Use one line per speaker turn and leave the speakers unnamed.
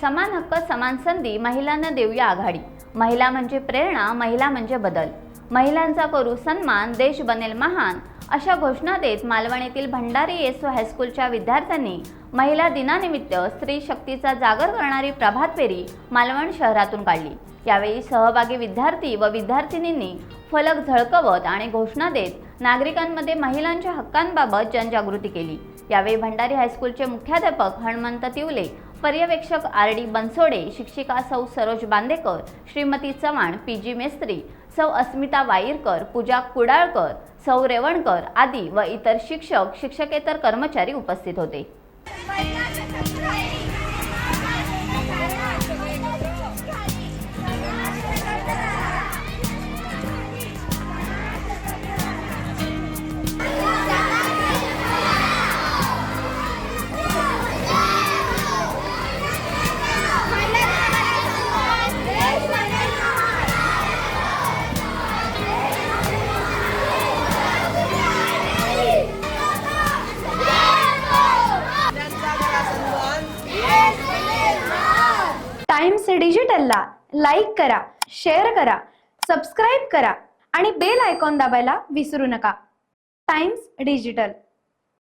समान हक्क समान संधी महिलांना देऊया आघाडी। महिला म्हणजे प्रेरणा, महिला म्हणजे बदल। महिलांचा करू सन्मान, देश बनेल महान अशा घोषणा देत मालवण येथील भंडारी येसू हायस्कूलच्या विद्यार्थ्यांनी महिला दिनानिमित्त स्त्री शक्तीचा जागर करणारी प्रभात फेरी मालवण शहरातून काढली। यावेळी सहभागी विद्यार्थी व विद्यार्थिनींनी फलक झळकवत आणि घोषणा देत नागरिकांमध्ये महिलांच्या हक्कांबाबत जनजागृती केली। यावेळी भंडारी हायस्कूलचे मुख्याध्यापक हनुमंत तिवले, पर्यवेक्षक आर.डी. बनसोडे, शिक्षिका सौ सरोज बांदेकर, श्रीमती चव्हाण, पी.जी. मेस्त्री, सौ अस्मिता वाईरकर, पूजा कुडाळकर, सौ रेवणकर आदी व इतर शिक्षक, शिक्षकेतर कर्मचारी उपस्थित होते।
टाइम्स डिजिटलला लाईक करा, शेअर करा, सबस्क्राईब करा आणि बेल आयकॉन दाबायला विसरू नका। Times digital.